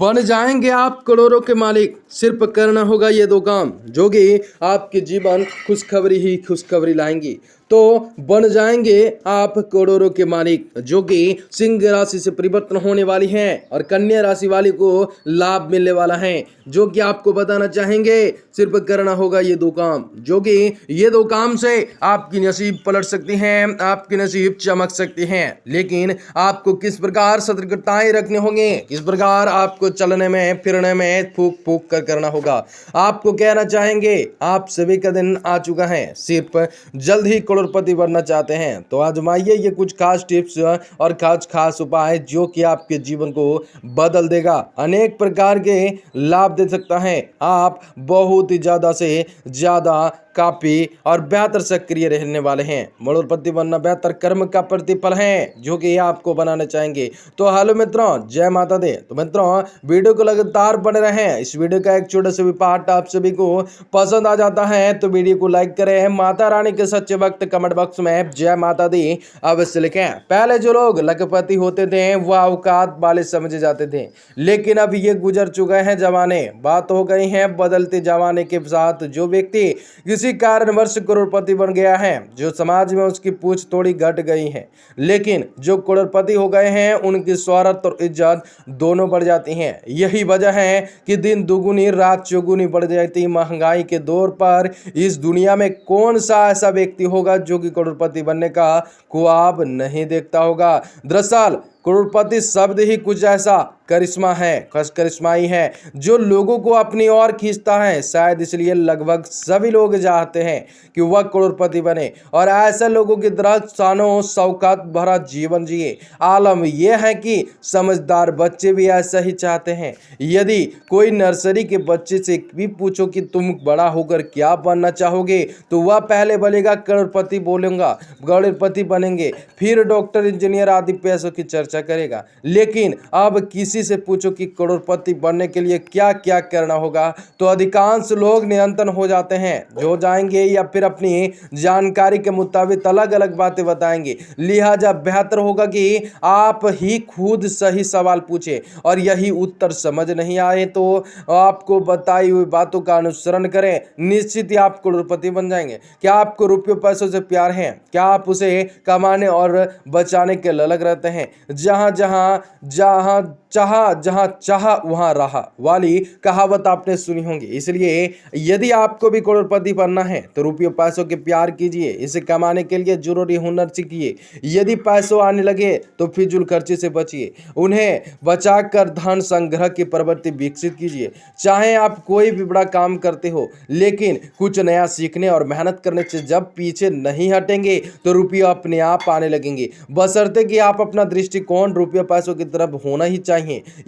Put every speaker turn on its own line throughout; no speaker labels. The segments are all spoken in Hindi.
बन जाएंगे आप करोड़ों के मालिक। सिर्फ करना होगा ये दो काम जो कि आपके जीवन खुशखबरी ही खुशखबरी लाएंगी। तो बन जाएंगे आप करोड़ों के मालिक जो कि सिंह राशि से परिवर्तन होने वाली हैं और कन्या राशि वाली को लाभ मिलने वाला है जो कि आपको बताना चाहेंगे। सिर्फ करना होगा ये दो काम जो कि ये दो काम से आपकी नसीब पलट सकती हैं, आपकी नसीब चमक सकती हैं। लेकिन आपको किस प्रकार सतर्कताएं रखने होंगे, किस प्रकार आपको चलने में फिरने में फूक फूक कर करना होगा। आपको कहना चाहेंगे आप सभी का दिन आ चुका है। सिर्फ जल्द ही करोड़पति बनना चाहते हैं तो आजमाइए ये कुछ खास टिप्स और खास उपाय जो कि आपके जीवन को बदल देगा, अनेक प्रकार के लाभ दे सकता है। आप बहुत ही ज्यादा से ज्यादा काफी और बेहतर सक्रिय रहने वाले हैं। करोड़पति बनना बेहतर कर्म का प्रतिफल है जो कि आपको बनाना चाहेंगे। तो हेलो मित्रों, जय माता दी। तो मित्रों वीडियो को लगातार बने रहें। इस वीडियो का एक छोटा सा भी पार्ट आप सभी को पसंद आ जाता है तो वीडियो को लाइक करें। माता रानी के सच्चे भक्त कमेंट बॉक्स में जय माता दी अवश्य लिखें। पहले जो लोग लखपति होते थे वह औकात वाले समझे जाते थे, लेकिन अब ये गुजर चुके हैं जमाने। बात हो गई है बदलते जमाने के साथ। जो व्यक्ति किसी कारणवश करोड़पति बन गया है, जो समाज में उसकी पूछ थोड़ी घट गई है, लेकिन जो करोड़पति हो गए हैं उनकी शोहरत और इज्जत दोनों बढ़ जाती हैं। यही वजह है कि दिन दुगुनी रात चौगुनी बढ़ जाती। महंगाई के दौर पर इस दुनिया में कौन सा ऐसा व्यक्ति होगा जो कि करोड़पति बनने का ख्वाब नहीं देखता होगा। दरअसल करोड़पति शब्द ही कुछ ऐसा करिश्मा है, करिश्माई है जो लोगों को अपनी ओर खींचता है। शायद इसलिए लगभग सभी लोग चाहते हैं कि वह करोड़पति बने और ऐसे लोगों की तरह शानो शौकत भरा जीवन जिए। आलम यह है कि समझदार बच्चे भी ऐसा ही चाहते हैं। यदि कोई नर्सरी के बच्चे से भी पूछो कि तुम बड़ा होकर क्या बनना चाहोगे तो वह पहले बोलेगा करोड़पति, बोलूंगा करोड़पति बनेंगे, फिर डॉक्टर, इंजीनियर आदि पेशों की चर्चा करेगा। लेकिन अब किसी से पूछो कि करोड़पति बनने के लिए क्या क्या करना होगा तो अधिकांश लोग निरंतर हो जाते हैं, जो जाएंगे या फिर अपनी जानकारी के मुताबिक अलग अलग बातें बताएंगे। लिहाजा बेहतर होगा कि आप ही खुद सही सवाल पूछे और यही उत्तर समझ नहीं आए तो आपको बताई हुई बातों का अनुसरण करें। निश्चित ही आप करोड़पति बन जाएंगे। क्या आपको रुपये पैसों से प्यार है? क्या आप उसे कमाने और बचाने के ललक रहते हैं? जहां चाह वहां रहा वाली कहावत आपने सुनी होगी। इसलिए यदि आपको भी करोड़पति बनना है तो रुपयों पैसों के प्यार कीजिए, इसे कमाने के लिए जरूरी हुनर सीखिए। यदि पैसों आने लगे तो फिजूल खर्चे से बचिए, उन्हें बचाकर धन संग्रह की प्रवृत्ति विकसित कीजिए। चाहे आप कोई भी बड़ा काम करते हो, लेकिन कुछ नया सीखने और मेहनत करने से जब पीछे नहीं हटेंगे तो रुपये अपने आप आने लगेंगे, बशर्ते कि आप अपना दृष्टिकोण रुपये पैसों की तरफ होना ही चाहिए।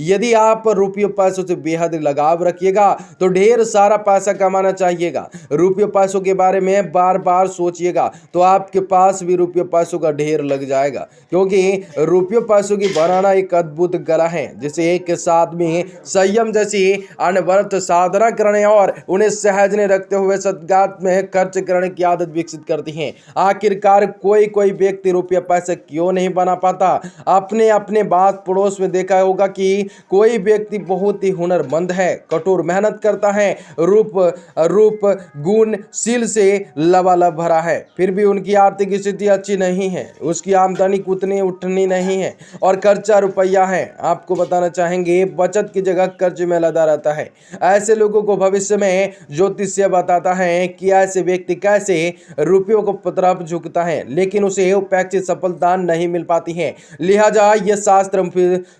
यदि आप रुपये पैसों से बेहद लगाव रखिएगा तो ढेर सारा पैसा कमाना चाहिएगा। रुपये पैसों के बारे में बार बार सोचिएगा तो आपके पास भी रुपये पैसों का ढेर लग जाएगा, क्योंकि रुपये पैसों की बनाना एक अद्भुत कला है जिसे एक साथ में संयम जैसी अनवरत साधना करने और उन्हें सहजने रखते हुए सद्गात में खर्च करने की आदत विकसित करती है। आखिरकार कोई व्यक्ति रुपये पैसे क्यों नहीं बना पाता? अपने अपने बात पड़ोस में देखा होगा कि कोई व्यक्ति बहुत ही हुनरमंद है, कठोर मेहनत करता है, रूप गुणशील से लबालब भरा है, फिर भी उनकी आर्थिक स्थिति अच्छी नहीं है, उसकी आमदनी उतनी उठनी नहीं है और खर्चा रुपया है। आपको बताना चाहेंगे बचत की जगह कर्ज में लदा रहता है। ऐसे लोगों को भविष्य में ज्योतिष्य बताता है कि ऐसे व्यक्ति कैसे रुपयों को तरफ झुकता है, लेकिन उसे अपेक्षित सफलता नहीं मिल पाती है। लिहाजा यह शास्त्र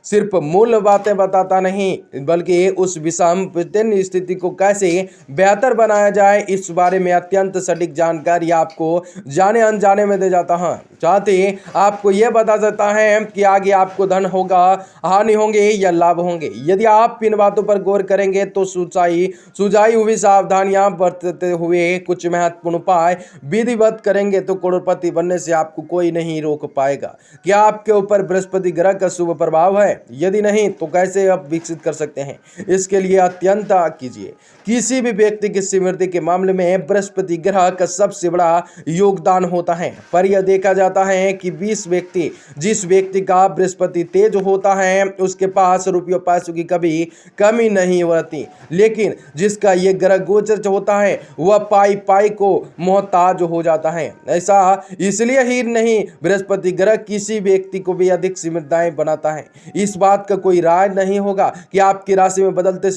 सिर्फ मूल बातें बताता नहीं बल्कि उस विषम स्थिति को कैसे बेहतर बनाया जाए इस बारे में अत्यंत सटीक जानकारी आपको जाने अनजाने में दे जाता है। साथ ही आपको यह बता देता है कि आगे आपको धन होगा, हानि होंगे या लाभ होंगे। यदि आप इन बातों पर गौर करेंगे तो सुझाई हुई सावधानियां बरतते हुए कुछ महत्वपूर्ण उपाय विधिवत करेंगे तो करोड़पति बनने से आपको कोई नहीं रोक पाएगा। क्या आपके ऊपर बृहस्पति ग्रह का शुभ प्रभाव है? यदि ही नहीं तो कैसे आप विकसित कर सकते हैं। इसके लिए अत्यंत कीजिए। किसी भी व्यक्ति की समृद्धि के मामले में बृहस्पति ग्रह का सबसे बड़ा योगदान होता है। पर यह देखा जाता है कि जिस व्यक्ति का बृहस्पति तेज होता है उसके पास रुपयों पैसों की कभी कमी नहीं होती, लेकिन जिसका ये ग्रह गोचर होता है वह पाई को मोहताज हो जाता है। ऐसा इसलिए ही नहीं, बृहस्पति ग्रह किसी व्यक्ति को भी अधिक समृद्धाएं बनाता है। इस बात का कोई राय नहीं होगा कि आपकी राशि में बदलते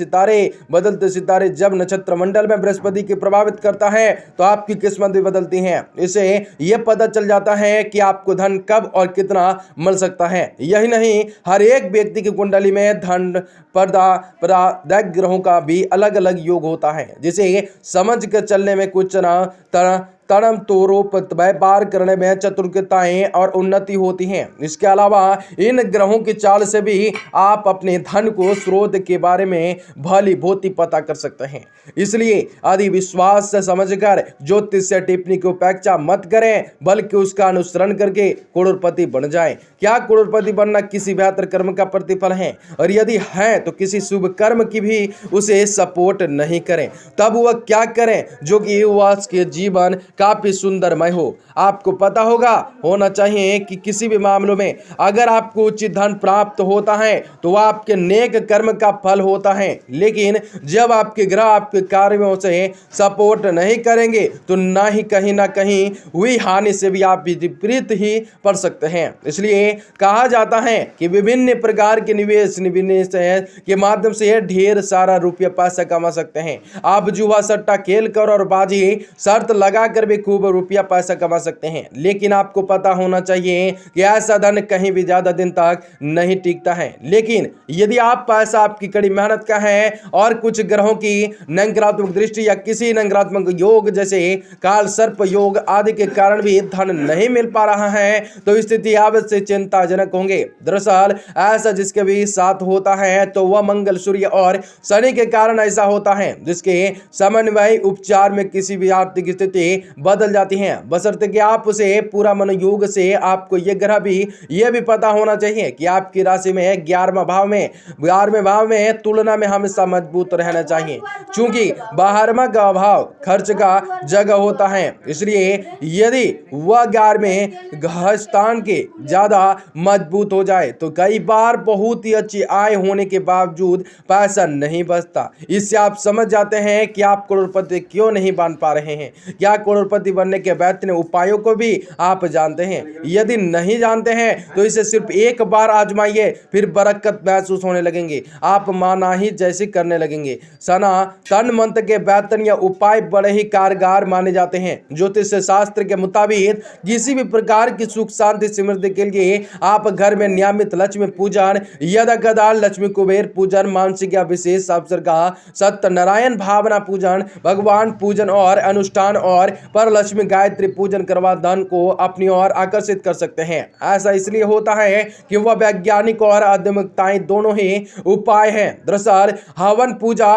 सितारे जब नक्षत्र मंडल में बृहस्पति की प्रभावित करता है तो आपकी किस्मत भी बदलती है। इसे यह पता चल जाता है कि आपको धन कब और कितना मिल सकता है। यही नहीं, हर एक व्यक्ति की कुंडली में धन ग्रहों का भी अलग अलग योग होता है, जिसे समझ कर चलने में कुछ न तड़म तोरो व्यापार करने में चतुरताएं और उन्नति होती हैं। इसके अलावा इन ग्रहों की चाल से भी आप अपने धन को स्रोत के बारे में भली भांति पता कर सकते हैं। इसलिए आदि विश्वास से समझकर ज्योतिष से टिप्पणी की उपेक्षा मत करें, बल्कि उसका अनुसरण करके करोड़पति बन जाएं। क्या करोड़पति बनना किसी बेहतर कर्म का प्रतिफल है? और यदि है तो किसी शुभ कर्म की भी उसे सपोर्ट नहीं करें। तब वह क्या करें जो कि वह के जीवन काफी सुंदरमय हो। आपको पता होना चाहिए कि किसी भी मामलों में अगर आपको उचित धन प्राप्त होता है तो वह आपके नेक कर्म का फल होता है, लेकिन जब आपके ग्रह आपके कार्यों से सपोर्ट नहीं करेंगे तो ना ही कहीं ना कहीं हुई हानि से भी आप विपरीत ही पड़ सकते हैं। इसलिए कहा जाता है कि विभिन्न प्रकार के निवेश के माध्यम से ढेर सारा रुपया पैसा कमा सकते हैं। आप जुआ सट्टा खेल कर और बाजी शर्त लगा कर भी खूब रुपया पैसा कमा सकते हैं, लेकिन आपको पता होना चाहिए कि ऐसा धन कहीं भी ज्यादा दिन तक नहीं टिकता है। लेकिन यदि आप पैसा आपकी कड़ी मेहनत का है और कुछ ग्रहों की नकारात्मक दृष्टि या किसी नकारात्मक योग जैसे काल सर्प योग आदि के कारण भी धन नहीं मिल पा रहा है तो स्थिति अवश्य चिंताजनक होंगे। दरअसल ऐसा जिसके भी साथ होता है तो वह मंगल, सूर्य और शनि के कारण ऐसा होता है, जिसके समन्वय उपचार में किसी भी आर्थिक स्थिति बदल जाती है, बशर्ते कि आप उसे पूरा मनोयोग से। आपको यह भी पता होना चाहिए कि आपकी राशि में 11वें भाव में तुलना में हमेशा मजबूत रहना चाहिए, क्योंकि 12वां का भाव खर्च का जगह होता है। इसलिए यदि वह 11वें स्थान के ज्यादा मजबूत हो जाए तो कई बार बहुत ही अच्छी आय होने के बावजूद पैसा नहीं बचता। इससे आप समझ जाते हैं कि आप करोड़पति क्यों नहीं बन पा रहे हैं। क्या करोड़पति बनने के बेहतरीन उपायों को भी आप जानते हैं? यदि नहीं जानते हैं तो इसे सिर्फ एक बार आजमाइए, फिर बरकत महसूस होने लगेंगे। आप माना ही जैसे करने लगेंगे। तन मंत्र के बेहतरीन उपाय बड़े ही कारगर माने जाते हैं। ज्योतिष शास्त्र के मुताबिक किसी भी प्रकार की सुख शांति समृद्धि के लिए आप घर में नियमित लक्ष्मी पूजन, यदा कदा लक्ष्मी कुबेर पूजन, मानसिक या विशेष अवसर का सत्यनारायण भावना पूजन, भगवान पूजन और अनुष्ठान और पर लक्ष्मी गायत्री पूजन करवा धन को अपनी ओर आकर्षित कर सकते हैं। ऐसा इसलिए होता है कि वह वैज्ञानिक और आध्यात्मिकताएं दोनों ही उपाय हैं। दरअसल हवन पूजा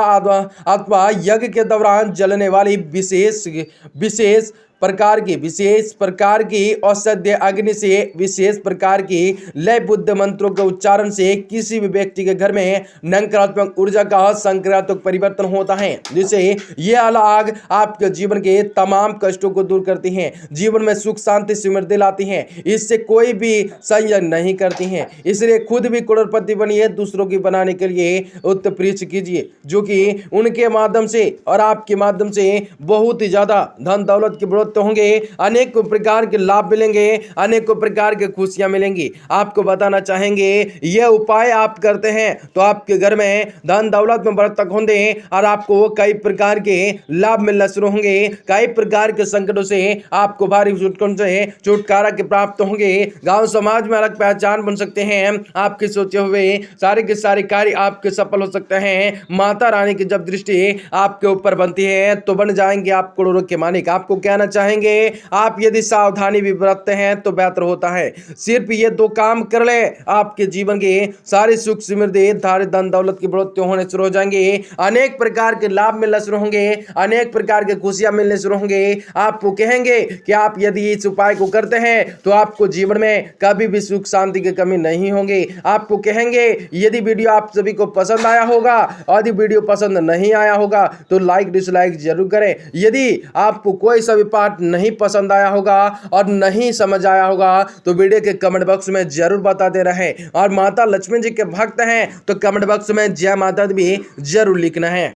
अथवा यज्ञ के दौरान जलने वाली विशेष प्रकार की औषधीय अग्नि से विशेष प्रकार की लय बुद्ध मंत्रों के उच्चारण से किसी भी व्यक्ति के घर में नकारात्मक ऊर्जा का सकारात्मक परिवर्तन होता है, जिससे यह आग आपके जीवन के तमाम कष्टों को दूर करती हैं, जीवन में सुख शांति समृद्धि लाती हैं। इससे कोई भी संयम नहीं करती हैं। इसलिए खुद भी करोड़पति बनिए, दूसरों की बनाने के लिए उत्प्रेरित कीजिए, जो कि उनके माध्यम से और आपके माध्यम से बहुत ही ज्यादा धन दौलत की बढ़ोतरी होंगे, अनेक प्रकार के लाभ मिलेंगे, अनेक प्रकार के खुशियां मिलेंगी। आपको बताना चाहेंगे यह उपाय आप करते हैं तो आपके घर में धन दौलत में बढ़त होंगे और आपको कई प्रकार के लाभ मिलना शुरू होंगे। कई प्रकार के संकटों से आपको भारी से छुटकारा के प्राप्त होंगे। गांव समाज में अलग पहचान बन सकते हैं। आपके सोचे हुए सारे के सारे कार्य आपके सफल हो सकते हैं। माता रानी की जब दृष्टि आपके ऊपर बनती है तो बन जाएंगे आप करोड़ों के मालिक। आपको कहना चाहेंगे। आप यदि सावधानी भी बरतते हैं तो बेहतर होता है। सिर्फ ये 2 काम कर ले, आपके जीवन के सारी सुख समृद्धि, धार्य धन दौलत की बढ़ोतरी होने शुरू हो जाएंगे। अनेक प्रकार के लाभ मिलने शुरू होंगे, अनेक प्रकार के खुशियां मिलने शुरू होंगे। आपको कहेंगे कि आप यदि इस उपाय को करते हैं तो आपको जीवन में कभी भी सुख शांति की कमी नहीं होगी। आपको कहेंगे यदि वीडियो आप सभी को पसंद आया होगा, यदि वीडियो पसंद नहीं आया होगा तो लाइक डिसलाइक जरूर करें। यदि आपको कोई सा भी पार्ट नहीं पसंद आया होगा और नहीं समझ आया होगा तो वीडियो के कमेंट बॉक्स में जरूर बताते रहें। और माता लक्ष्मी जी के भक्त हैं तो कमेंट बॉक्स में जय माता दी भी जरूर लिखना है।